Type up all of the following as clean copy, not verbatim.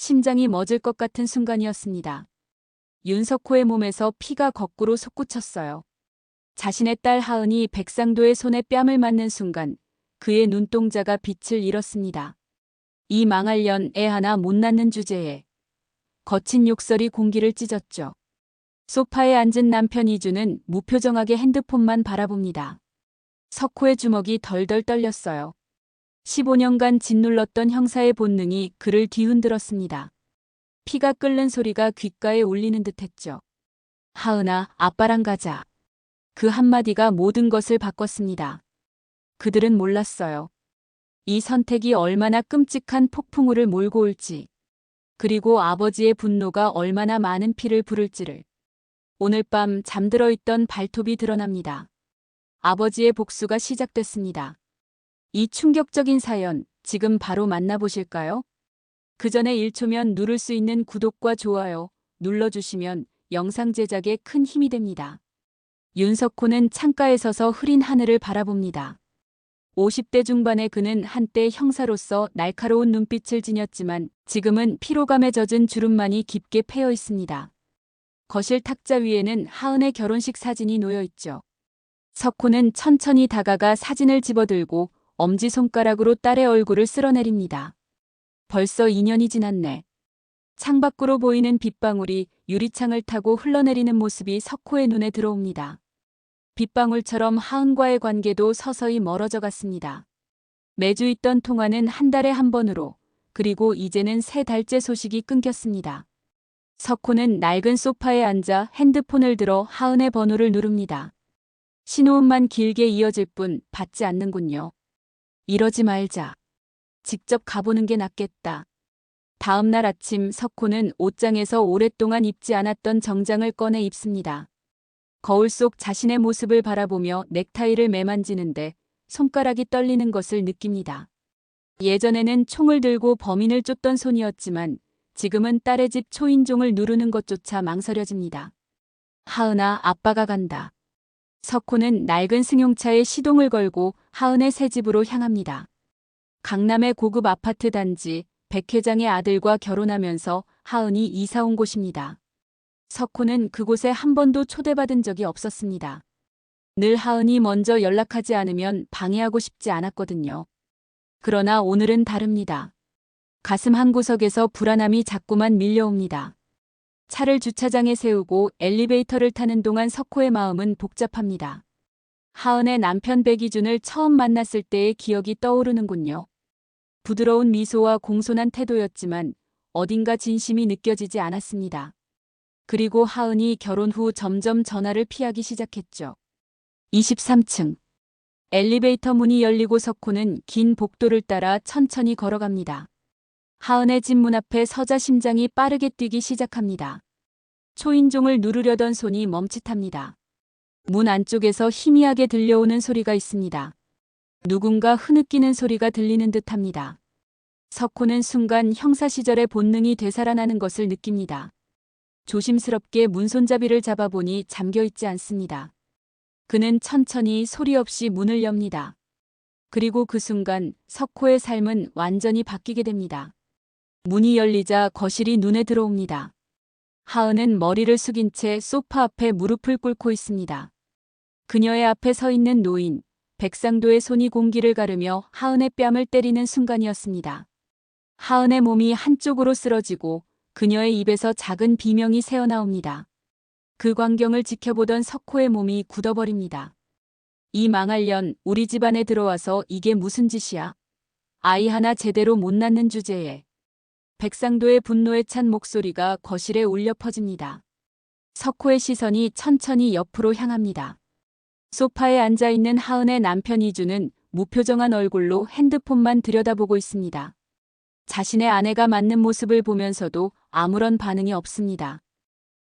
심장이 멎을 것 같은 순간이었습니다. 윤석호의 몸에서 피가 거꾸로 솟구쳤어요. 자신의 딸 하은이 백상도의 손에 뺨을 맞는 순간 그의 눈동자가 빛을 잃었습니다. 이 망할 년 애 하나 못 낳는 주제에 거친 욕설이 공기를 찢었죠. 소파에 앉은 남편 이주는 무표정하게 핸드폰만 바라봅니다. 석호의 주먹이 덜덜 떨렸어요. 15년간 짓눌렀던 형사의 본능이 그를 뒤흔들었습니다. 피가 끓는 소리가 귓가에 울리는 듯했죠. 하은아, 아빠랑 가자. 그 한마디가 모든 것을 바꿨습니다. 그들은 몰랐어요. 이 선택이 얼마나 끔찍한 폭풍우를 몰고 올지, 그리고 아버지의 분노가 얼마나 많은 피를 부를지를. 오늘 밤 잠들어 있던 발톱이 드러납니다. 아버지의 복수가 시작됐습니다. 이 충격적인 사연, 지금 바로 만나보실까요? 그 전에 1초면 누를 수 있는 구독과 좋아요 눌러주시면 영상 제작에 큰 힘이 됩니다. 윤석호는 창가에 서서 흐린 하늘을 바라봅니다. 50대 중반의 그는 한때 형사로서 날카로운 눈빛을 지녔지만 지금은 피로감에 젖은 주름만이 깊게 패여 있습니다. 거실 탁자 위에는 하은의 결혼식 사진이 놓여 있죠. 석호는 천천히 다가가 사진을 집어들고 엄지손가락으로 딸의 얼굴을 쓸어내립니다. 벌써 2년이 지났네. 창밖으로 보이는 빗방울이 유리창을 타고 흘러내리는 모습이 석호의 눈에 들어옵니다. 빗방울처럼 하은과의 관계도 서서히 멀어져 갔습니다. 매주 있던 통화는 한 달에 한 번으로, 그리고 이제는 3달째 소식이 끊겼습니다. 석호는 낡은 소파에 앉아 핸드폰을 들어 하은의 번호를 누릅니다. 신호음만 길게 이어질 뿐 받지 않는군요. 이러지 말자. 직접 가보는 게 낫겠다. 다음 날 아침 석호는 옷장에서 오랫동안 입지 않았던 정장을 꺼내 입습니다. 거울 속 자신의 모습을 바라보며 넥타이를 매만지는데 손가락이 떨리는 것을 느낍니다. 예전에는 총을 들고 범인을 쫓던 손이었지만 지금은 딸의 집 초인종을 누르는 것조차 망설여집니다. 하은아, 아빠가 간다. 석호는 낡은 승용차에 시동을 걸고 하은의 새 집으로 향합니다. 강남의 고급 아파트 단지 백 회장의 아들과 결혼하면서 하은이 이사 온 곳입니다. 석호는 그곳에 한 번도 초대받은 적이 없었습니다. 늘 하은이 먼저 연락하지 않으면 방해하고 싶지 않았거든요. 그러나 오늘은 다릅니다. 가슴 한구석에서 불안함이 자꾸만 밀려옵니다. 차를 주차장에 세우고 엘리베이터를 타는 동안 석호의 마음은 복잡합니다. 하은의 남편 백이준을 처음 만났을 때의 기억이 떠오르는군요. 부드러운 미소와 공손한 태도였지만 어딘가 진심이 느껴지지 않았습니다. 그리고 하은이 결혼 후 점점 전화를 피하기 시작했죠. 23층. 엘리베이터 문이 열리고 석호는 긴 복도를 따라 천천히 걸어갑니다. 하은의 집 문 앞에 서자 심장이 빠르게 뛰기 시작합니다. 초인종을 누르려던 손이 멈칫합니다. 문 안쪽에서 희미하게 들려오는 소리가 있습니다. 누군가 흐느끼는 소리가 들리는 듯합니다. 석호는 순간 형사 시절의 본능이 되살아나는 것을 느낍니다. 조심스럽게 문손잡이를 잡아보니 잠겨있지 않습니다. 그는 천천히 소리 없이 문을 엽니다. 그리고 그 순간 석호의 삶은 완전히 바뀌게 됩니다. 문이 열리자 거실이 눈에 들어옵니다. 하은은 머리를 숙인 채 소파 앞에 무릎을 꿇고 있습니다. 그녀의 앞에 서 있는 노인, 백상도의 손이 공기를 가르며 하은의 뺨을 때리는 순간이었습니다. 하은의 몸이 한쪽으로 쓰러지고 그녀의 입에서 작은 비명이 새어나옵니다. 그 광경을 지켜보던 석호의 몸이 굳어버립니다. 이 망할 년 우리 집안에 들어와서 이게 무슨 짓이야? 아이 하나 제대로 못 낳는 주제에. 백상도의 분노에 찬 목소리가 거실에 울려 퍼집니다. 석호의 시선이 천천히 옆으로 향합니다. 소파에 앉아있는 하은의 남편 이주는 무표정한 얼굴로 핸드폰만 들여다보고 있습니다. 자신의 아내가 맞는 모습을 보면서도 아무런 반응이 없습니다.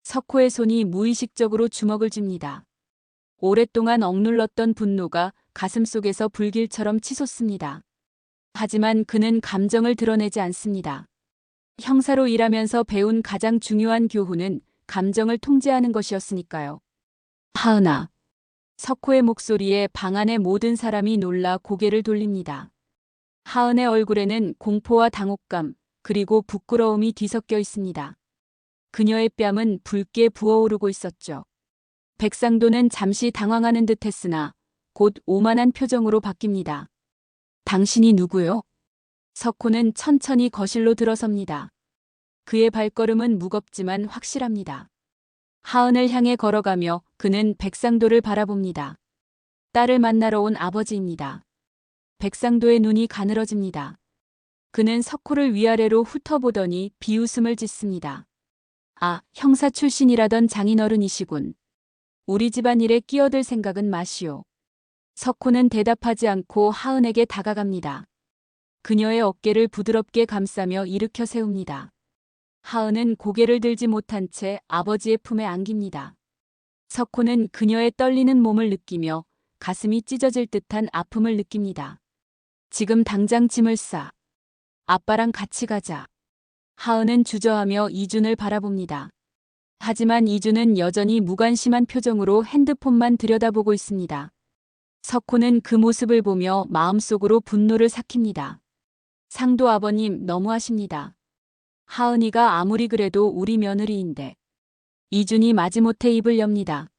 석호의 손이 무의식적으로 주먹을 쥡니다. 오랫동안 억눌렀던 분노가 가슴속에서 불길처럼 치솟습니다. 하지만 그는 감정을 드러내지 않습니다. 형사로 일하면서 배운 가장 중요한 교훈은 감정을 통제하는 것이었으니까요. 하은아. 석호의 목소리에 방 안의 모든 사람이 놀라 고개를 돌립니다. 하은의 얼굴에는 공포와 당혹감, 그리고 부끄러움이 뒤섞여 있습니다. 그녀의 뺨은 붉게 부어오르고 있었죠. 백상도는 잠시 당황하는 듯 했으나 곧 오만한 표정으로 바뀝니다. 당신이 누구요? 석호는 천천히 거실로 들어섭니다. 그의 발걸음은 무겁지만 확실합니다. 하은을 향해 걸어가며 그는 백상도를 바라봅니다. 딸을 만나러 온 아버지입니다. 백상도의 눈이 가늘어집니다. 그는 석호를 위아래로 훑어보더니 비웃음을 짓습니다. 아, 형사 출신이라던 장인어른이시군. 우리 집안일에 끼어들 생각은 마시오. 석호는 대답하지 않고 하은에게 다가갑니다. 그녀의 어깨를 부드럽게 감싸며 일으켜 세웁니다. 하은은 고개를 들지 못한 채 아버지의 품에 안깁니다. 석호는 그녀의 떨리는 몸을 느끼며 가슴이 찢어질 듯한 아픔을 느낍니다. 지금 당장 짐을 싸. 아빠랑 같이 가자. 하은은 주저하며 이준을 바라봅니다. 하지만 이준은 여전히 무관심한 표정으로 핸드폰만 들여다보고 있습니다. 석호는 그 모습을 보며 마음속으로 분노를 삭힙니다. 상도 아버님 너무하십니다. 하은이가 아무리 그래도 우리 며느리인데. 이준이 마지못해 입을 엽니다.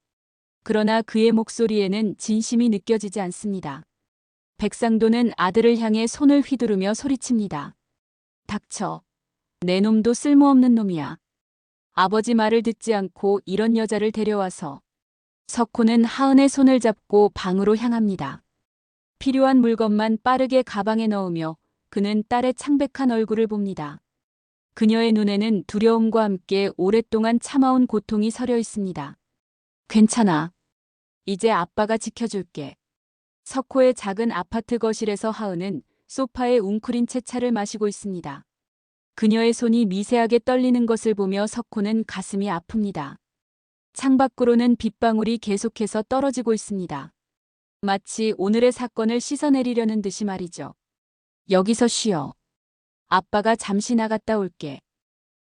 그러나 그의 목소리에는 진심이 느껴지지 않습니다. 백상도는 아들을 향해 손을 휘두르며 소리칩니다. 닥쳐. 내 놈도 쓸모없는 놈이야. 아버지 말을 듣지 않고 이런 여자를 데려와서. 석호는 하은의 손을 잡고 방으로 향합니다. 필요한 물건만 빠르게 가방에 넣으며 그는 딸의 창백한 얼굴을 봅니다. 그녀의 눈에는 두려움과 함께 오랫동안 참아온 고통이 서려 있습니다. 괜찮아. 이제 아빠가 지켜줄게. 석호의 작은 아파트 거실에서 하은은 소파에 웅크린 채 차를 마시고 있습니다. 그녀의 손이 미세하게 떨리는 것을 보며 석호는 가슴이 아픕니다. 창밖으로는 빗방울이 계속해서 떨어지고 있습니다. 마치 오늘의 사건을 씻어내리려는 듯이 말이죠. 여기서 쉬어. 아빠가 잠시 나갔다 올게.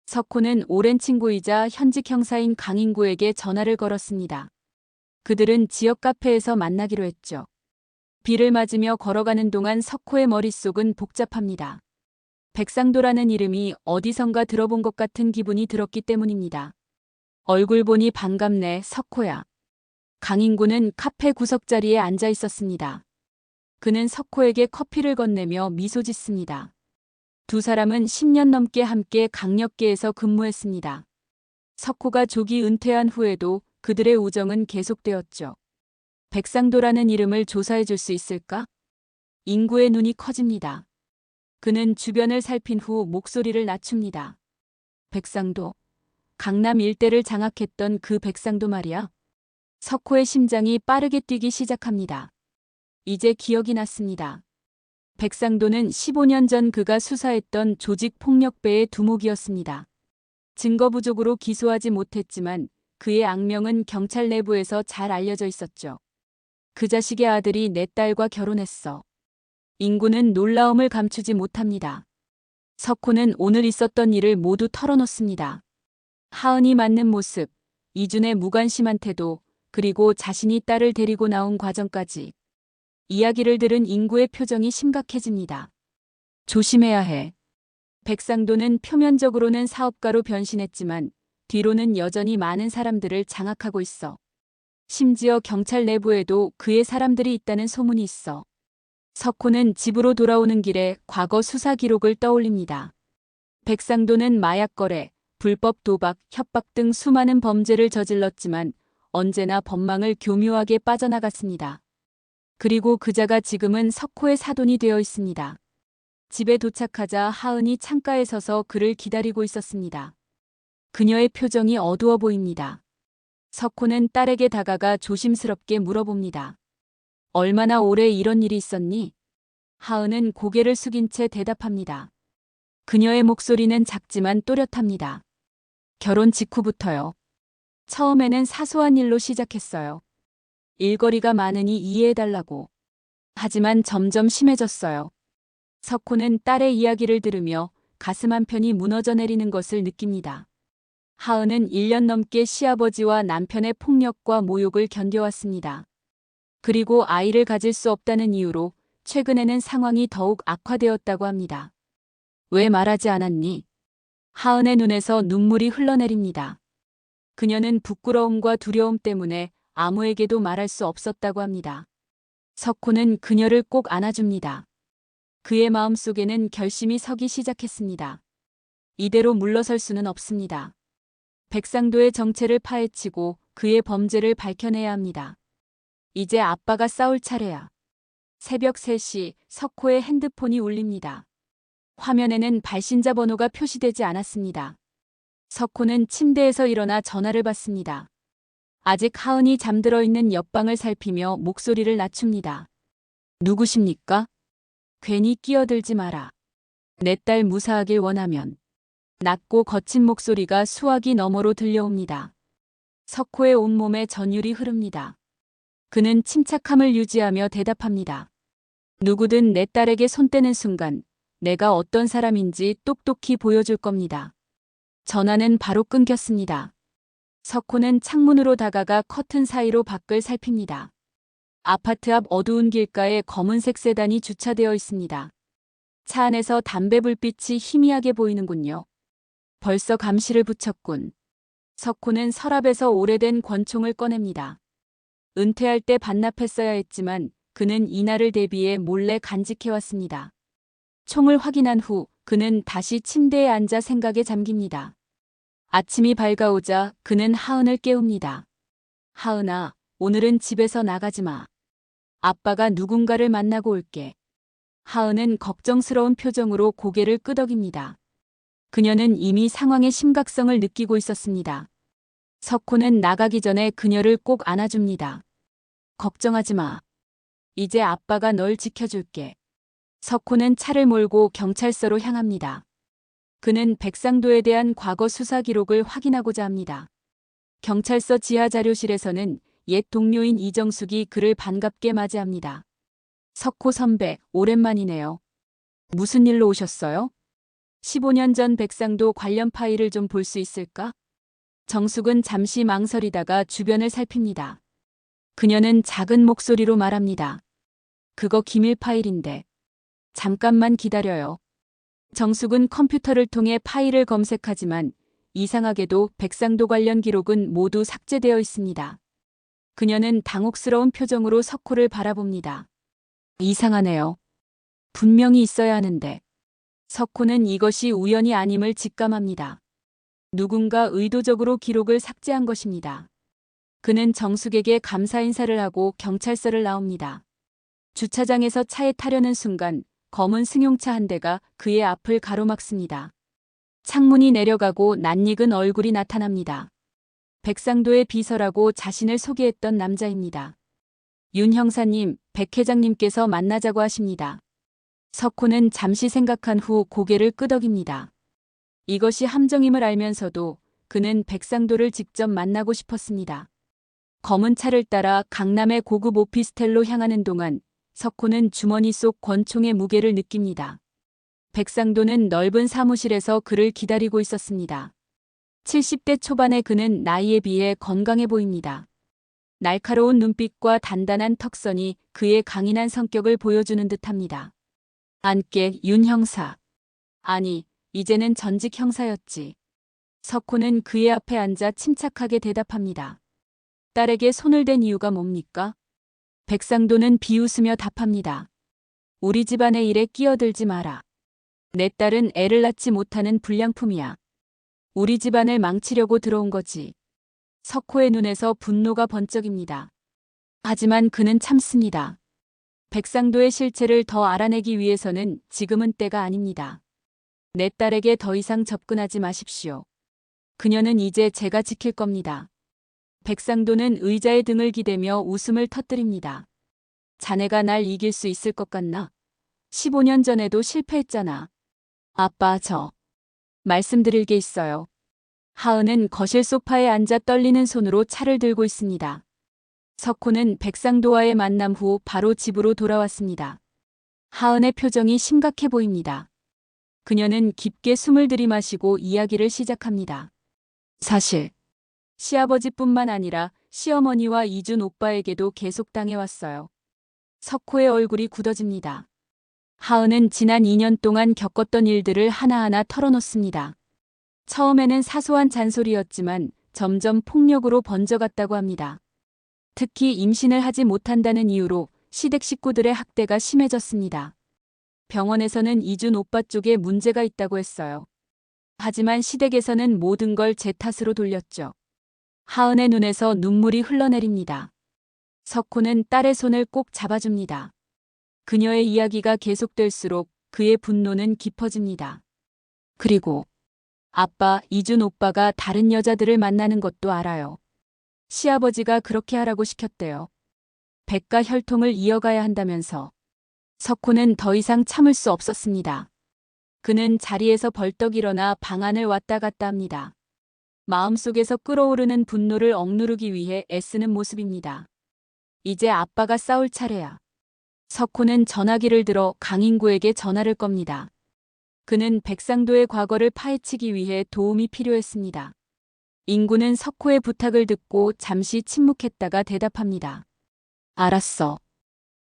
석호는 오랜 친구이자 현직 형사인 강인구에게 전화를 걸었습니다. 그들은 지역 카페에서 만나기로 했죠. 비를 맞으며 걸어가는 동안 석호의 머릿속은 복잡합니다. 백상도라는 이름이 어디선가 들어본 것 같은 기분이 들었기 때문입니다. 얼굴 보니 반갑네, 석호야. 강인구는 카페 구석자리에 앉아 있었습니다. 그는 석호에게 커피를 건네며 미소 짓습니다. 두 사람은 10년 넘게 함께 강력계에서 근무했습니다. 석호가 조기 은퇴한 후에도 그들의 우정은 계속되었죠. 백상도라는 이름을 조사해 줄 수 있을까? 인구의 눈이 커집니다. 그는 주변을 살핀 후 목소리를 낮춥니다. 백상도. 강남 일대를 장악했던 그 백상도 말이야. 석호의 심장이 빠르게 뛰기 시작합니다. 이제 기억이 났습니다. 백상도는 15년 전 그가 수사했던 조직폭력배의 두목이었습니다. 증거 부족으로 기소하지 못했지만 그의 악명은 경찰 내부에서 잘 알려져 있었죠. 그 자식의 아들이 내 딸과 결혼했어. 인구는 놀라움을 감추지 못합니다. 석호는 오늘 있었던 일을 모두 털어놓습니다. 하은이 맞는 모습, 이준의 무관심한 태도, 그리고 자신이 딸을 데리고 나온 과정까지. 이야기를 들은 인구의 표정이 심각해집니다. 조심해야 해. 백상도는 표면적으로는 사업가로 변신했지만 뒤로는 여전히 많은 사람들을 장악하고 있어. 심지어 경찰 내부에도 그의 사람들이 있다는 소문이 있어. 석호는 집으로 돌아오는 길에 과거 수사 기록을 떠올립니다. 백상도는 마약 거래, 불법 도박, 협박 등 수많은 범죄를 저질렀지만 언제나 법망을 교묘하게 빠져나갔습니다. 그리고 그자가 지금은 석호의 사돈이 되어 있습니다. 집에 도착하자 하은이 창가에 서서 그를 기다리고 있었습니다. 그녀의 표정이 어두워 보입니다. 석호는 딸에게 다가가 조심스럽게 물어봅니다. 얼마나 오래 이런 일이 있었니? 하은은 고개를 숙인 채 대답합니다. 그녀의 목소리는 작지만 또렷합니다. 결혼 직후부터요. 처음에는 사소한 일로 시작했어요. 일거리가 많으니 이해해달라고. 하지만 점점 심해졌어요. 석호는 딸의 이야기를 들으며 가슴 한편이 무너져 내리는 것을 느낍니다. 하은은 1년 넘게 시아버지와 남편의 폭력과 모욕을 견뎌왔습니다. 그리고 아이를 가질 수 없다는 이유로 최근에는 상황이 더욱 악화되었다고 합니다. 왜 말하지 않았니? 하은의 눈에서 눈물이 흘러내립니다. 그녀는 부끄러움과 두려움 때문에 아무에게도 말할 수 없었다고 합니다. 석호는 그녀를 꼭 안아줍니다. 그의 마음속에는 결심이 서기 시작했습니다. 이대로 물러설 수는 없습니다. 백상도의 정체를 파헤치고 그의 범죄를 밝혀내야 합니다. 이제 아빠가 싸울 차례야. 새벽 3시 석호의 핸드폰이 울립니다. 화면에는 발신자 번호가 표시되지 않았습니다. 석호는 침대에서 일어나 전화를 받습니다. 아직 하은이 잠들어 있는 옆방을 살피며 목소리를 낮춥니다. 누구십니까? 괜히 끼어들지 마라. 내 딸 무사하길 원하면. 낮고 거친 목소리가 수화기 너머로 들려옵니다. 석호의 온몸에 전율이 흐릅니다. 그는 침착함을 유지하며 대답합니다. 누구든 내 딸에게 손 떼는 순간 내가 어떤 사람인지 똑똑히 보여줄 겁니다. 전화는 바로 끊겼습니다. 석호는 창문으로 다가가 커튼 사이로 밖을 살핍니다. 아파트 앞 어두운 길가에 검은색 세단이 주차되어 있습니다. 차 안에서 담배 불빛이 희미하게 보이는군요. 벌써 감시를 붙였군. 석호는 서랍에서 오래된 권총을 꺼냅니다. 은퇴할 때 반납했어야 했지만 그는 이날을 대비해 몰래 간직해왔습니다. 총을 확인한 후 그는 다시 침대에 앉아 생각에 잠깁니다. 아침이 밝아오자 그는 하은을 깨웁니다. 하은아, 오늘은 집에서 나가지 마. 아빠가 누군가를 만나고 올게. 하은은 걱정스러운 표정으로 고개를 끄덕입니다. 그녀는 이미 상황의 심각성을 느끼고 있었습니다. 석호는 나가기 전에 그녀를 꼭 안아줍니다. 걱정하지 마. 이제 아빠가 널 지켜줄게. 석호는 차를 몰고 경찰서로 향합니다. 그는 백상도에 대한 과거 수사 기록을 확인하고자 합니다. 경찰서 지하 자료실에서는 옛 동료인 이정숙이 그를 반갑게 맞이합니다. 석호 선배, 오랜만이네요. 무슨 일로 오셨어요? 15년 전 백상도 관련 파일을 좀 볼 수 있을까? 정숙은 잠시 망설이다가 주변을 살핍니다. 그녀는 작은 목소리로 말합니다. 그거 기밀 파일인데. 잠깐만 기다려요. 정숙은 컴퓨터를 통해 파일을 검색하지만 이상하게도 백상도 관련 기록은 모두 삭제되어 있습니다. 그녀는 당혹스러운 표정으로 석호를 바라봅니다. 이상하네요. 분명히 있어야 하는데. 석호는 이것이 우연이 아님을 직감합니다. 누군가 의도적으로 기록을 삭제한 것입니다. 그는 정숙에게 감사 인사를 하고 경찰서를 나옵니다. 주차장에서 차에 타려는 순간 검은 승용차 한 대가 그의 앞을 가로막습니다. 창문이 내려가고 낯익은 얼굴이 나타납니다. 백상도의 비서라고 자신을 소개했던 남자입니다. 윤 형사님, 백 회장님께서 만나자고 하십니다. 석호는 잠시 생각한 후 고개를 끄덕입니다. 이것이 함정임을 알면서도 그는 백상도를 직접 만나고 싶었습니다. 검은 차를 따라 강남의 고급 오피스텔로 향하는 동안 석호는 주머니 속 권총의 무게를 느낍니다. 백상도는 넓은 사무실에서 그를 기다리고 있었습니다. 70대 초반의 그는 나이에 비해 건강해 보입니다. 날카로운 눈빛과 단단한 턱선이 그의 강인한 성격을 보여주는 듯합니다. 안께 윤 형사. 아니, 이제는 전직 형사였지. 석호는 그의 앞에 앉아 침착하게 대답합니다. 딸에게 손을 댄 이유가 뭡니까? 백상도는 비웃으며 답합니다. 우리 집안의 일에 끼어들지 마라. 내 딸은 애를 낳지 못하는 불량품이야. 우리 집안을 망치려고 들어온 거지. 석호의 눈에서 분노가 번쩍입니다. 하지만 그는 참습니다. 백상도의 실체를 더 알아내기 위해서는 지금은 때가 아닙니다. 내 딸에게 더 이상 접근하지 마십시오. 그녀는 이제 제가 지킬 겁니다. 백상도는 의자에 등을 기대며 웃음을 터뜨립니다. 자네가 날 이길 수 있을 것 같나? 15년 전에도 실패했잖아. 아빠, 말씀드릴 게 있어요. 하은은 거실 소파에 앉아 떨리는 손으로 차를 들고 있습니다. 석호는 백상도와의 만남 후 바로 집으로 돌아왔습니다. 하은의 표정이 심각해 보입니다. 그녀는 깊게 숨을 들이마시고 이야기를 시작합니다. 사실 시아버지뿐만 아니라 시어머니와 이준 오빠에게도 계속 당해왔어요. 석호의 얼굴이 굳어집니다. 하은은 지난 2년 동안 겪었던 일들을 하나하나 털어놓습니다. 처음에는 사소한 잔소리였지만 점점 폭력으로 번져갔다고 합니다. 특히 임신을 하지 못한다는 이유로 시댁 식구들의 학대가 심해졌습니다. 병원에서는 이준 오빠 쪽에 문제가 있다고 했어요. 하지만 시댁에서는 모든 걸 제 탓으로 돌렸죠. 하은의 눈에서 눈물이 흘러내립니다. 석호는 딸의 손을 꼭 잡아줍니다. 그녀의 이야기가 계속될수록 그의 분노는 깊어집니다. 그리고 아빠, 이준 오빠가 다른 여자들을 만나는 것도 알아요. 시아버지가 그렇게 하라고 시켰대요. 백가 혈통을 이어가야 한다면서. 석호는 더 이상 참을 수 없었습니다. 그는 자리에서 벌떡 일어나 방안을 왔다 갔다 합니다. 마음속에서 끓어오르는 분노를 억누르기 위해 애쓰는 모습입니다. 이제 아빠가 싸울 차례야. 석호는 전화기를 들어 강인구에게 전화를 겁니다. 그는 백상도의 과거를 파헤치기 위해 도움이 필요했습니다. 인구는 석호의 부탁을 듣고 잠시 침묵했다가 대답합니다. 알았어.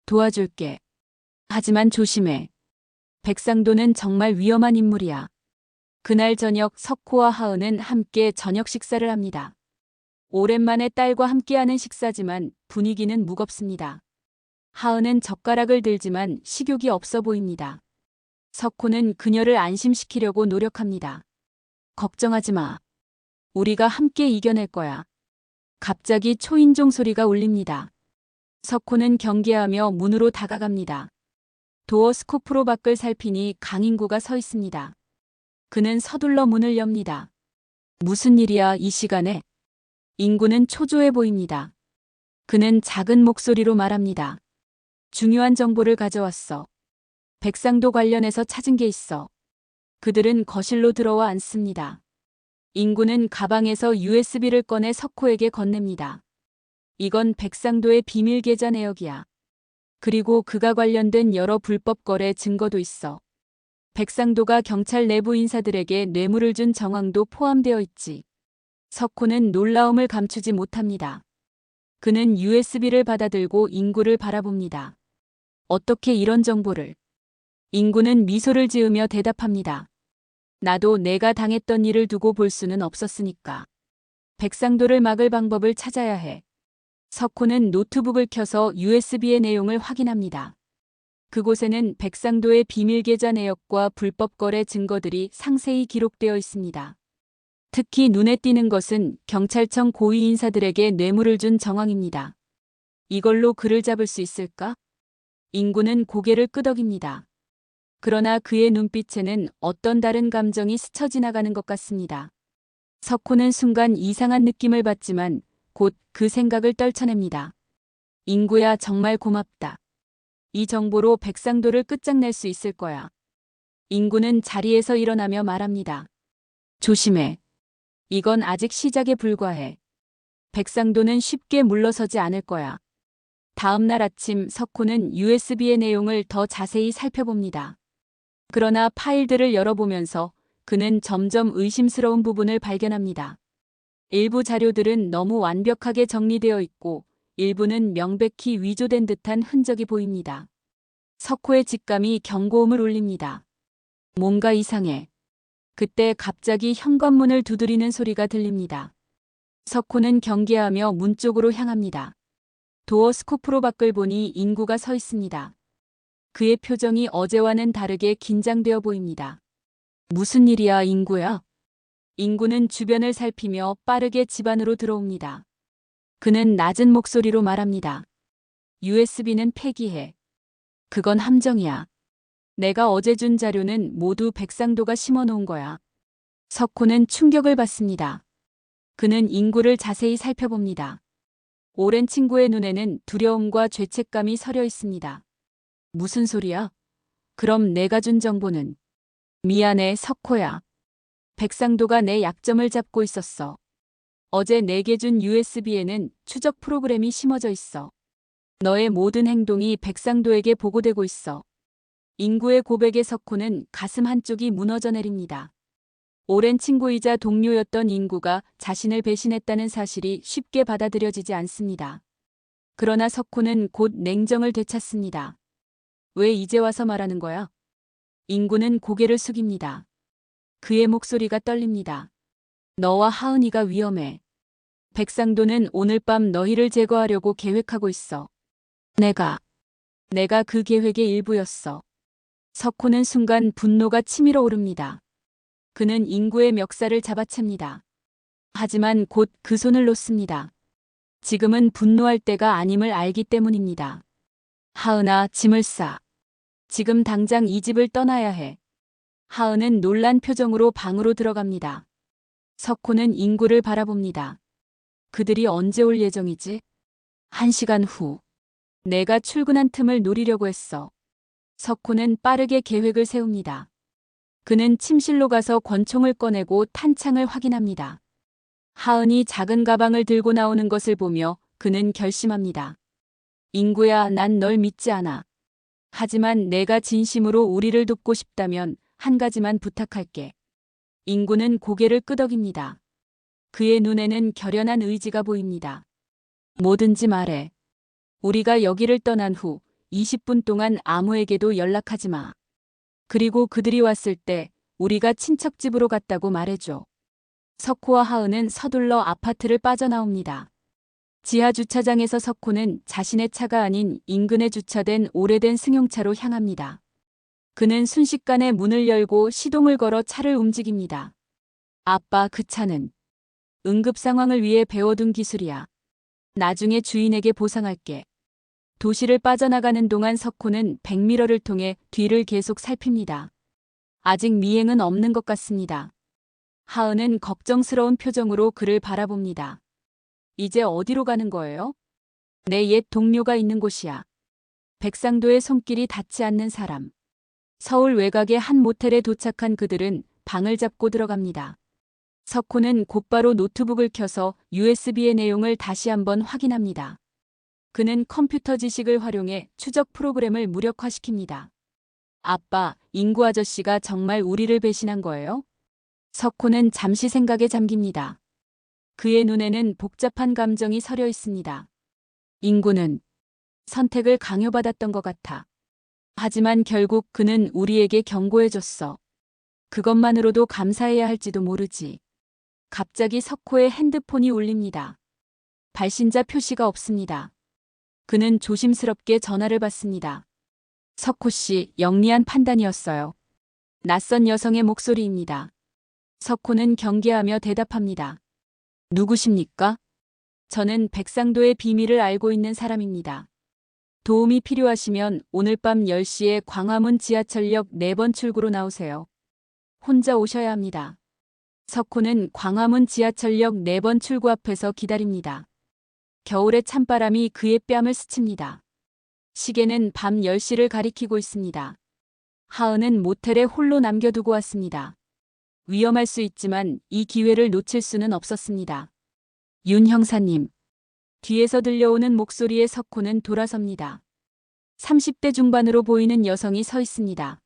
도와줄게. 하지만 조심해. 백상도는 정말 위험한 인물이야. 그날 저녁 석호와 하은은 함께 저녁 식사를 합니다. 오랜만에 딸과 함께하는 식사지만 분위기는 무겁습니다. 하은은 젓가락을 들지만 식욕이 없어 보입니다. 석호는 그녀를 안심시키려고 노력합니다. 걱정하지 마. 우리가 함께 이겨낼 거야. 갑자기 초인종 소리가 울립니다. 석호는 경계하며 문으로 다가갑니다. 도어 스코프로 밖을 살피니 강인구가 서 있습니다. 그는 서둘러 문을 엽니다. 무슨 일이야 이 시간에? 인구는 초조해 보입니다. 그는 작은 목소리로 말합니다. 중요한 정보를 가져왔어. 백상도 관련해서 찾은 게 있어. 그들은 거실로 들어와 앉습니다. 인구는 가방에서 USB를 꺼내 석호에게 건넵니다. 이건 백상도의 비밀 계좌 내역이야. 그리고 그가 관련된 여러 불법 거래 증거도 있어. 백상도가 경찰 내부 인사들에게 뇌물을 준 정황도 포함되어 있지. 석호는 놀라움을 감추지 못합니다. 그는 USB를 받아들고 인구를 바라봅니다. 어떻게 이런 정보를? 인구는 미소를 지으며 대답합니다. 나도 내가 당했던 일을 두고 볼 수는 없었으니까. 백상도를 막을 방법을 찾아야 해. 석호는 노트북을 켜서 USB의 내용을 확인합니다. 그곳에는 백상도의 비밀 계좌 내역과 불법 거래 증거들이 상세히 기록되어 있습니다. 특히 눈에 띄는 것은 경찰청 고위 인사들에게 뇌물을 준 정황입니다. 이걸로 그를 잡을 수 있을까? 인구는 고개를 끄덕입니다. 그러나 그의 눈빛에는 어떤 다른 감정이 스쳐 지나가는 것 같습니다. 석호는 순간 이상한 느낌을 받지만 곧 그 생각을 떨쳐냅니다. 인구야 정말 고맙다. 이 정보로 백상도를 끝장낼 수 있을 거야. 인구는 자리에서 일어나며 말합니다. 조심해. 이건 아직 시작에 불과해. 백상도는 쉽게 물러서지 않을 거야. 다음 날 아침 석호는 USB의 내용을 더 자세히 살펴봅니다. 그러나 파일들을 열어보면서 그는 점점 의심스러운 부분을 발견합니다. 일부 자료들은 너무 완벽하게 정리되어 있고 일부는 명백히 위조된 듯한 흔적이 보입니다. 석호의 직감이 경고음을 울립니다. 뭔가 이상해. 그때 갑자기 현관문을 두드리는 소리가 들립니다. 석호는 경계하며 문 쪽으로 향합니다. 도어 스코프로 밖을 보니 인구가 서 있습니다. 그의 표정이 어제와는 다르게 긴장되어 보입니다. 무슨 일이야, 인구야? 인구는 주변을 살피며 빠르게 집 안으로 들어옵니다. 그는 낮은 목소리로 말합니다. USB는 폐기해. 그건 함정이야. 내가 어제 준 자료는 모두 백상도가 심어놓은 거야. 석호는 충격을 받습니다. 그는 인구를 자세히 살펴봅니다. 오랜 친구의 눈에는 두려움과 죄책감이 서려 있습니다. 무슨 소리야? 그럼 내가 준 정보는? 미안해, 석호야. 백상도가 내 약점을 잡고 있었어. 어제 내게 준 USB에는 추적 프로그램이 심어져 있어. 너의 모든 행동이 백상도에게 보고되고 있어. 인구의 고백에 석호는 가슴 한쪽이 무너져 내립니다. 오랜 친구이자 동료였던 인구가 자신을 배신했다는 사실이 쉽게 받아들여지지 않습니다. 그러나 석호는 곧 냉정을 되찾습니다. 왜 이제 와서 말하는 거야? 인구는 고개를 숙입니다. 그의 목소리가 떨립니다. 너와 하은이가 위험해. 백상도는 오늘 밤 너희를 제거하려고 계획하고 있어. 내가 그 계획의 일부였어. 석호는 순간 분노가 치밀어 오릅니다. 그는 인구의 멱살을 잡아챕니다. 하지만 곧 그 손을 놓습니다. 지금은 분노할 때가 아님을 알기 때문입니다. 하은아, 짐을 싸. 지금 당장 이 집을 떠나야 해. 하은은 놀란 표정으로 방으로 들어갑니다. 석호는 인구를 바라봅니다. 그들이 언제 올 예정이지? 1시간 후. 내가 출근한 틈을 노리려고 했어. 석호는 빠르게 계획을 세웁니다. 그는 침실로 가서 권총을 꺼내고 탄창을 확인합니다. 하은이 작은 가방을 들고 나오는 것을 보며 그는 결심합니다. 인구야, 난 널 믿지 않아. 하지만 내가 진심으로 우리를 돕고 싶다면 한 가지만 부탁할게. 인구는 고개를 끄덕입니다. 그의 눈에는 결연한 의지가 보입니다. 뭐든지 말해. 우리가 여기를 떠난 후 20분 동안 아무에게도 연락하지 마. 그리고 그들이 왔을 때 우리가 친척집으로 갔다고 말해줘. 석호와 하은은 서둘러 아파트를 빠져나옵니다. 지하 주차장에서 석호는 자신의 차가 아닌 인근에 주차된 오래된 승용차로 향합니다. 그는 순식간에 문을 열고 시동을 걸어 차를 움직입니다. 아빠, 그 차는 응급 상황을 위해 배워둔 기술이야. 나중에 주인에게 보상할게. 도시를 빠져나가는 동안 석호는 백미러를 통해 뒤를 계속 살핍니다. 아직 미행은 없는 것 같습니다. 하은은 걱정스러운 표정으로 그를 바라봅니다. 이제 어디로 가는 거예요? 내 옛 동료가 있는 곳이야. 백상도의 손길이 닿지 않는 사람. 서울 외곽의 한 모텔에 도착한 그들은 방을 잡고 들어갑니다. 석호는 곧바로 노트북을 켜서 USB의 내용을 다시 한번 확인합니다. 그는 컴퓨터 지식을 활용해 추적 프로그램을 무력화시킵니다. 아빠, 인구 아저씨가 정말 우리를 배신한 거예요? 석호는 잠시 생각에 잠깁니다. 그의 눈에는 복잡한 감정이 서려 있습니다. 인구는 선택을 강요받았던 것 같아. 하지만 결국 그는 우리에게 경고해줬어. 그것만으로도 감사해야 할지도 모르지. 갑자기 석호의 핸드폰이 울립니다. 발신자 표시가 없습니다. 그는 조심스럽게 전화를 받습니다. 석호 씨, 영리한 판단이었어요. 낯선 여성의 목소리입니다. 석호는 경계하며 대답합니다. 누구십니까? 저는 백상도의 비밀을 알고 있는 사람입니다. 도움이 필요하시면 오늘 밤 10시에 광화문 지하철역 4번 출구로 나오세요. 혼자 오셔야 합니다. 석호는 광화문 지하철역 4번 출구 앞에서 기다립니다. 겨울의 찬바람이 그의 뺨을 스칩니다. 시계는 밤 10시를 가리키고 있습니다. 하은은 모텔에 홀로 남겨두고 왔습니다. 위험할 수 있지만 이 기회를 놓칠 수는 없었습니다. 윤 형사님. 뒤에서 들려오는 목소리에 석호는 돌아섭니다. 30대 중반으로 보이는 여성이 서 있습니다.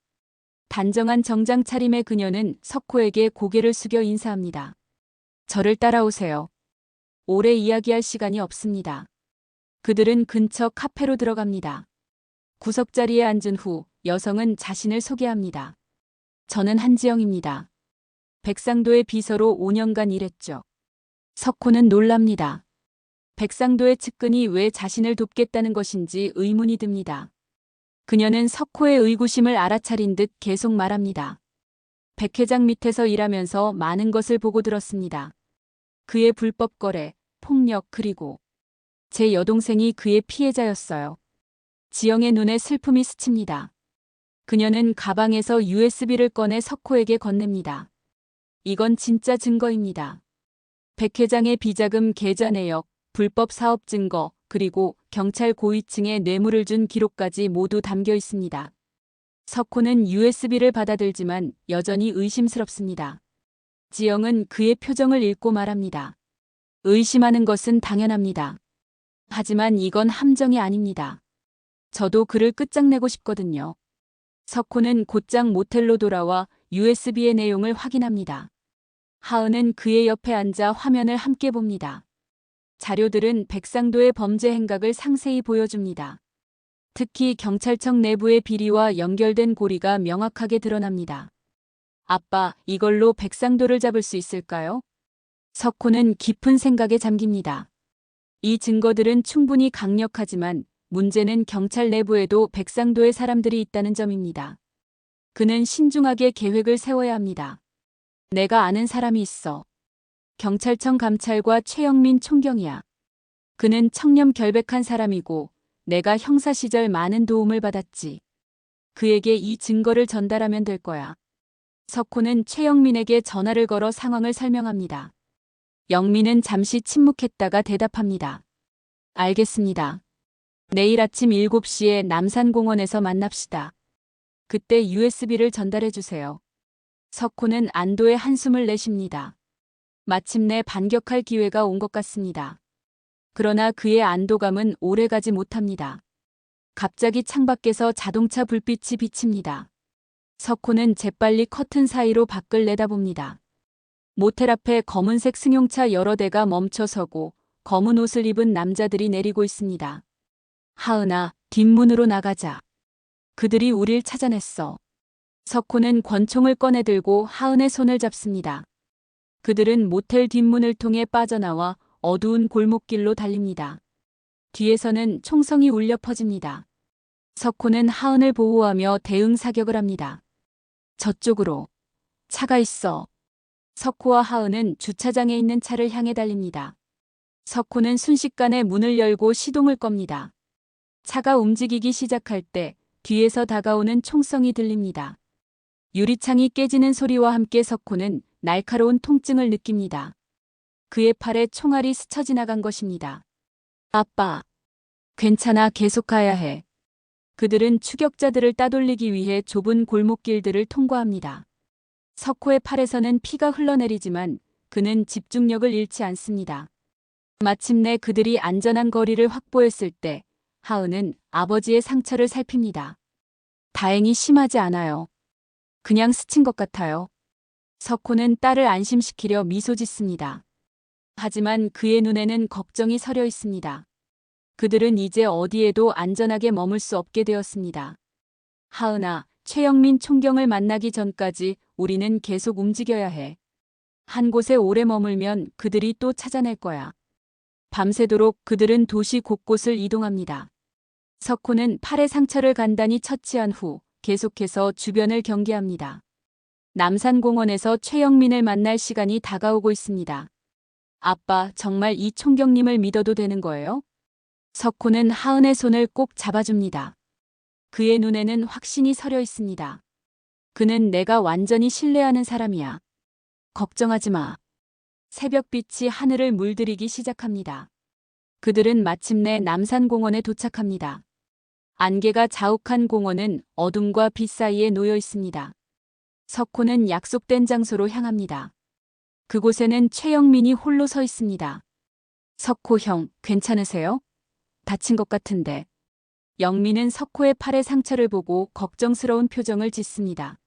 단정한 정장 차림의 그녀는 석호에게 고개를 숙여 인사합니다. 저를 따라오세요. 오래 이야기할 시간이 없습니다. 그들은 근처 카페로 들어갑니다. 구석자리에 앉은 후 여성은 자신을 소개합니다. 저는 한지영입니다. 백상도의 비서로 5년간 일했죠. 석호는 놀랍니다. 백상도의 측근이 왜 자신을 돕겠다는 것인지 의문이 듭니다. 그녀는 석호의 의구심을 알아차린 듯 계속 말합니다. 백 회장 밑에서 일하면서 많은 것을 보고 들었습니다. 그의 불법 거래, 폭력 그리고 제 여동생이 그의 피해자였어요. 지영의 눈에 슬픔이 스칩니다. 그녀는 가방에서 USB를 꺼내 석호에게 건넵니다. 이건 진짜 증거입니다. 백 회장의 비자금 계좌 내역, 불법 사업 증거, 그리고 경찰 고위층에 뇌물을 준 기록까지 모두 담겨 있습니다. 석호는 USB를 받아들지만 여전히 의심스럽습니다. 지영은 그의 표정을 읽고 말합니다. 의심하는 것은 당연합니다. 하지만 이건 함정이 아닙니다. 저도 그를 끝장내고 싶거든요. 석호는 곧장 모텔로 돌아와 USB의 내용을 확인합니다. 하은은 그의 옆에 앉아 화면을 함께 봅니다. 자료들은 백상도의 범죄 행각을 상세히 보여줍니다. 특히 경찰청 내부의 비리와 연결된 고리가 명확하게 드러납니다. 아빠, 이걸로 백상도를 잡을 수 있을까요? 석호는 깊은 생각에 잠깁니다. 이 증거들은 충분히 강력하지만 문제는 경찰 내부에도 백상도의 사람들이 있다는 점입니다. 그는 신중하게 계획을 세워야 합니다. 내가 아는 사람이 있어. 경찰청 감찰과 최영민 총경이야. 그는 청렴결백한 사람이고 내가 형사 시절 많은 도움을 받았지. 그에게 이 증거를 전달하면 될 거야. 석호는 최영민에게 전화를 걸어 상황을 설명합니다. 영민은 잠시 침묵했다가 대답합니다. 알겠습니다. 내일 아침 7시에 남산공원에서 만납시다. 그때 USB를 전달해 주세요. 석호는 안도의 한숨을 내쉽니다. 마침내 반격할 기회가 온 것 같습니다. 그러나 그의 안도감은 오래가지 못합니다. 갑자기 창밖에서 자동차 불빛이 비칩니다. 석호는 재빨리 커튼 사이로 밖을 내다봅니다. 모텔 앞에 검은색 승용차 여러 대가 멈춰서고 검은 옷을 입은 남자들이 내리고 있습니다. 하은아, 뒷문으로 나가자. 그들이 우릴 찾아냈어. 석호는 권총을 꺼내들고 하은의 손을 잡습니다. 그들은 모텔 뒷문을 통해 빠져나와 어두운 골목길로 달립니다. 뒤에서는 총성이 울려 퍼집니다. 석호는 하은을 보호하며 대응 사격을 합니다. 저쪽으로. 차가 있어. 석호와 하은은 주차장에 있는 차를 향해 달립니다. 석호는 순식간에 문을 열고 시동을 겁니다. 차가 움직이기 시작할 때 뒤에서 다가오는 총성이 들립니다. 유리창이 깨지는 소리와 함께 석호는 날카로운 통증을 느낍니다. 그의 팔에 총알이 스쳐 지나간 것입니다. 아빠. 괜찮아, 계속 가야 해. 그들은 추격자들을 따돌리기 위해 좁은 골목길들을 통과합니다. 석호의 팔에서는 피가 흘러내리지만 그는 집중력을 잃지 않습니다. 마침내 그들이 안전한 거리를 확보했을 때 하은은 아버지의 상처를 살핍니다. 다행히 심하지 않아요. 그냥 스친 것 같아요. 석호는 딸을 안심시키려 미소 짓습니다. 하지만 그의 눈에는 걱정이 서려 있습니다. 그들은 이제 어디에도 안전하게 머물 수 없게 되었습니다. 하은아, 최영민 총경을 만나기 전까지 우리는 계속 움직여야 해. 한 곳에 오래 머물면 그들이 또 찾아낼 거야. 밤새도록 그들은 도시 곳곳을 이동합니다. 석호는 팔의 상처를 간단히 처치한 후 계속해서 주변을 경계합니다. 남산공원에서 최영민을 만날 시간이 다가오고 있습니다. 아빠, 정말 이 총경님을 믿어도 되는 거예요? 석호는 하은의 손을 꼭 잡아줍니다. 그의 눈에는 확신이 서려 있습니다. 그는 내가 완전히 신뢰하는 사람이야. 걱정하지 마. 새벽빛이 하늘을 물들이기 시작합니다. 그들은 마침내 남산공원에 도착합니다. 안개가 자욱한 공원은 어둠과 빛 사이에 놓여 있습니다. 석호는 약속된 장소로 향합니다. 그곳에는 최영민이 홀로 서 있습니다. 석호 형, 괜찮으세요? 다친 것 같은데. 영민은 석호의 팔의 상처를 보고 걱정스러운 표정을 짓습니다.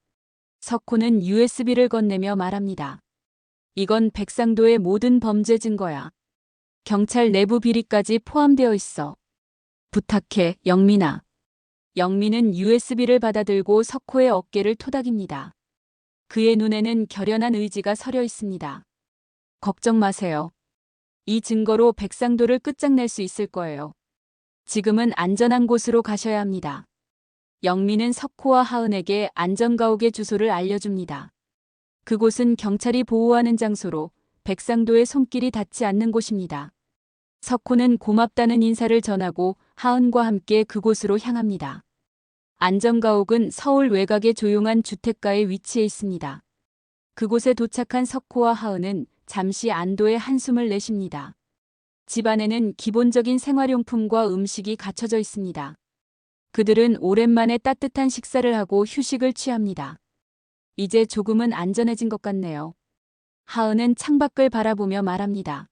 석호는 USB를 건네며 말합니다. 이건 백상도의 모든 범죄 증거야. 경찰 내부 비리까지 포함되어 있어. 부탁해, 영민아. 영민은 USB를 받아들고 석호의 어깨를 토닥입니다. 그의 눈에는 결연한 의지가 서려 있습니다. 걱정 마세요. 이 증거로 백상도를 끝장낼 수 있을 거예요. 지금은 안전한 곳으로 가셔야 합니다. 영민은 석호와 하은에게 안전가옥의 주소를 알려줍니다. 그곳은 경찰이 보호하는 장소로 백상도의 손길이 닿지 않는 곳입니다. 석호는 고맙다는 인사를 전하고 하은과 함께 그곳으로 향합니다. 안전가옥은 서울 외곽의 조용한 주택가에 위치해 있습니다. 그곳에 도착한 석호와 하은은 잠시 안도의 한숨을 내쉽니다. 집 안에는 기본적인 생활용품과 음식이 갖춰져 있습니다. 그들은 오랜만에 따뜻한 식사를 하고 휴식을 취합니다. 이제 조금은 안전해진 것 같네요. 하은은 창밖을 바라보며 말합니다.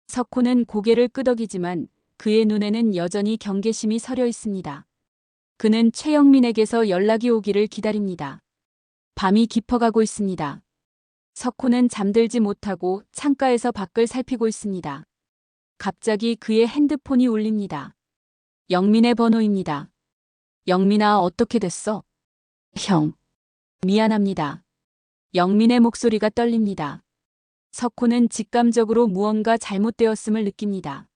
석호는 고개를 끄덕이지만 그의 눈에는 여전히 경계심이 서려 있습니다. 그는 최영민에게서 연락이 오기를 기다립니다. 밤이 깊어가고 있습니다. 석호는 잠들지 못하고 창가에서 밖을 살피고 있습니다. 갑자기 그의 핸드폰이 울립니다. 영민의 번호입니다. 영민아, 어떻게 됐어? 형. 미안합니다. 영민의 목소리가 떨립니다. 석호는 직감적으로 무언가 잘못되었음을 느낍니다.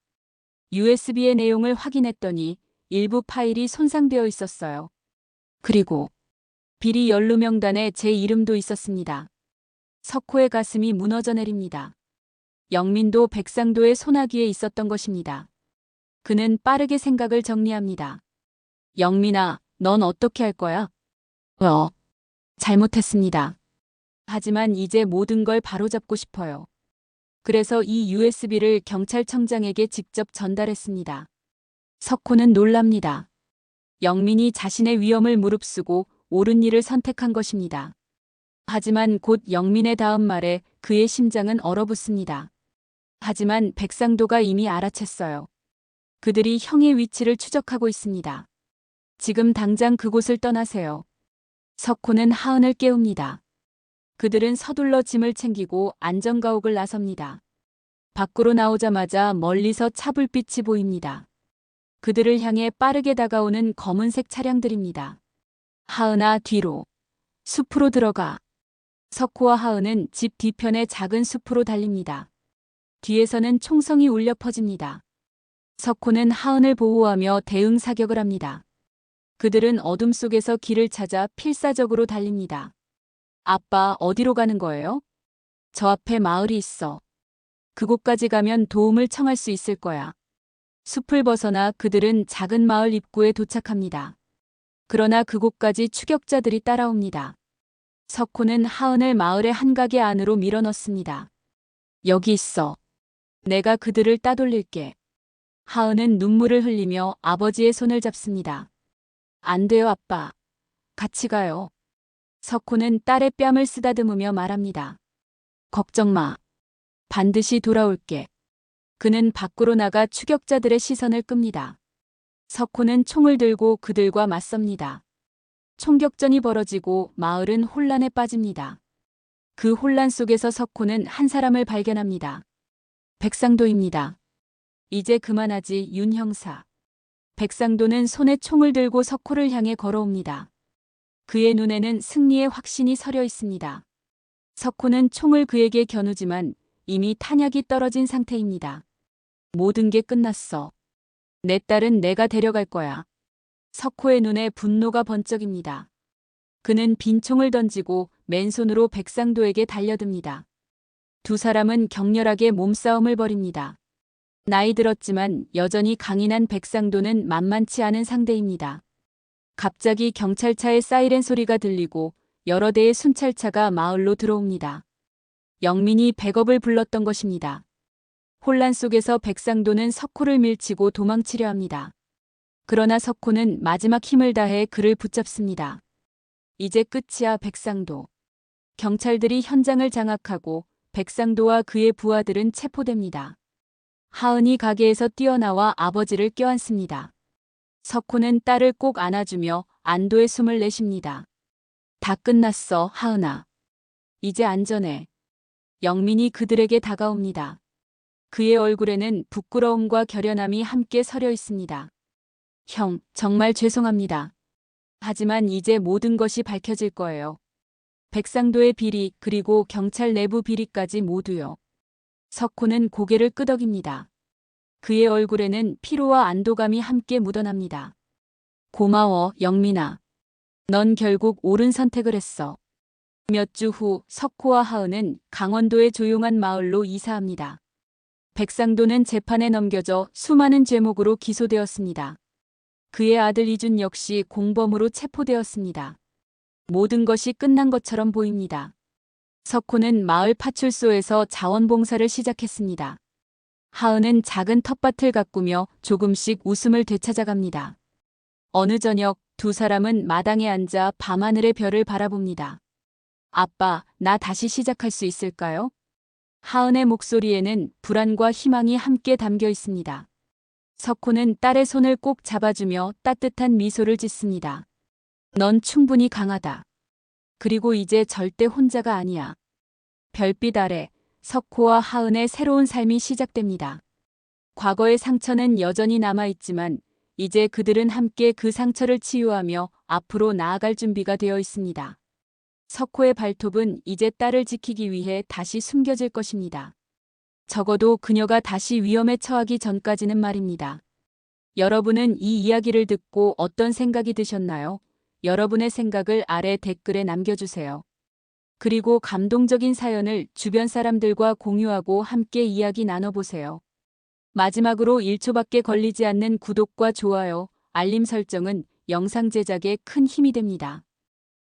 USB의 내용을 확인했더니 일부 파일이 손상되어 있었어요. 그리고 비리 연루 명단에 제 이름도 있었습니다. 석호의 가슴이 무너져 내립니다. 영민도 백상도의 소나기에 있었던 것입니다. 그는 빠르게 생각을 정리합니다. 영민아, 넌 어떻게 할 거야? 잘못했습니다. 하지만 이제 모든 걸 바로잡고 싶어요. 그래서 이 USB를 경찰청장에게 직접 전달했습니다. 석호는 놀랍니다. 영민이 자신의 위험을 무릅쓰고 옳은 일을 선택한 것입니다. 하지만 곧 영민의 다음 말에 그의 심장은 얼어붙습니다. 하지만 백상도가 이미 알아챘어요. 그들이 형의 위치를 추적하고 있습니다. 지금 당장 그곳을 떠나세요. 석호는 하은을 깨웁니다. 그들은 서둘러 짐을 챙기고 안전가옥을 나섭니다. 밖으로 나오자마자 멀리서 차불빛이 보입니다. 그들을 향해 빠르게 다가오는 검은색 차량들입니다. 하은아, 뒤로. 숲으로 들어가. 석호와 하은은 집 뒤편의 작은 숲으로 달립니다. 뒤에서는 총성이 울려 퍼집니다. 석호는 하은을 보호하며 대응 사격을 합니다. 그들은 어둠 속에서 길을 찾아 필사적으로 달립니다. 아빠, 어디로 가는 거예요? 저 앞에 마을이 있어. 그곳까지 가면 도움을 청할 수 있을 거야. 숲을 벗어나 그들은 작은 마을 입구에 도착합니다. 그러나 그곳까지 추격자들이 따라옵니다. 석호는 하은을 마을의 한 가게 안으로 밀어넣습니다. 여기 있어. 내가 그들을 따돌릴게. 하은은 눈물을 흘리며 아버지의 손을 잡습니다. 안 돼요, 아빠. 같이 가요. 석호는 딸의 뺨을 쓰다듬으며 말합니다. 걱정 마. 반드시 돌아올게. 그는 밖으로 나가 추격자들의 시선을 끕니다. 석호는 총을 들고 그들과 맞섭니다. 총격전이 벌어지고 마을은 혼란에 빠집니다. 그 혼란 속에서 석호는 한 사람을 발견합니다. 백상도입니다. 이제 그만하지, 윤 형사. 백상도는 손에 총을 들고 석호를 향해 걸어옵니다. 그의 눈에는 승리의 확신이 서려 있습니다. 석호는 총을 그에게 겨누지만 이미 탄약이 떨어진 상태입니다. 모든 게 끝났어. 내 딸은 내가 데려갈 거야. 석호의 눈에 분노가 번쩍입니다. 그는 빈 총을 던지고 맨손으로 백상도에게 달려듭니다. 두 사람은 격렬하게 몸싸움을 벌입니다. 나이 들었지만 여전히 강인한 백상도는 만만치 않은 상대입니다. 갑자기 경찰차의 사이렌 소리가 들리고 여러 대의 순찰차가 마을로 들어옵니다. 영민이 백업을 불렀던 것입니다. 혼란 속에서 백상도는 석호를 밀치고 도망치려 합니다. 그러나 석호는 마지막 힘을 다해 그를 붙잡습니다. 이제 끝이야, 백상도. 경찰들이 현장을 장악하고 백상도와 그의 부하들은 체포됩니다. 하은이 가게에서 뛰어나와 아버지를 껴안습니다. 석호는 딸을 꼭 안아주며 안도의 숨을 내쉽니다. 다 끝났어, 하은아. 이제 안전해. 영민이 그들에게 다가옵니다. 그의 얼굴에는 부끄러움과 결연함이 함께 서려 있습니다. 형, 정말 죄송합니다. 하지만 이제 모든 것이 밝혀질 거예요. 백상도의 비리 그리고 경찰 내부 비리까지 모두요. 석호는 고개를 끄덕입니다. 그의 얼굴에는 피로와 안도감이 함께 묻어납니다. 고마워, 영민아. 넌 결국 옳은 선택을 했어. 몇 주 후 석호와 하은은 강원도의 조용한 마을로 이사합니다. 백상도는 재판에 넘겨져 수많은 죄목으로 기소되었습니다. 그의 아들 이준 역시 공범으로 체포되었습니다. 모든 것이 끝난 것처럼 보입니다. 석호는 마을 파출소에서 자원봉사를 시작했습니다. 하은은 작은 텃밭을 가꾸며 조금씩 웃음을 되찾아갑니다. 어느 저녁 두 사람은 마당에 앉아 밤하늘의 별을 바라봅니다. 아빠, 나 다시 시작할 수 있을까요? 하은의 목소리에는 불안과 희망이 함께 담겨 있습니다. 석호는 딸의 손을 꼭 잡아주며 따뜻한 미소를 짓습니다. 넌 충분히 강하다. 그리고 이제 절대 혼자가 아니야. 별빛 아래 석호와 하은의 새로운 삶이 시작됩니다. 과거의 상처는 여전히 남아있지만 이제 그들은 함께 그 상처를 치유하며 앞으로 나아갈 준비가 되어 있습니다. 석호의 발톱은 이제 딸을 지키기 위해 다시 숨겨질 것입니다. 적어도 그녀가 다시 위험에 처하기 전까지는 말입니다. 여러분은 이 이야기를 듣고 어떤 생각이 드셨나요? 여러분의 생각을 아래 댓글에 남겨주세요. 그리고 감동적인 사연을 주변 사람들과 공유하고 함께 이야기 나눠보세요. 마지막으로 1초밖에 걸리지 않는 구독과 좋아요, 알림 설정은 영상 제작에 큰 힘이 됩니다.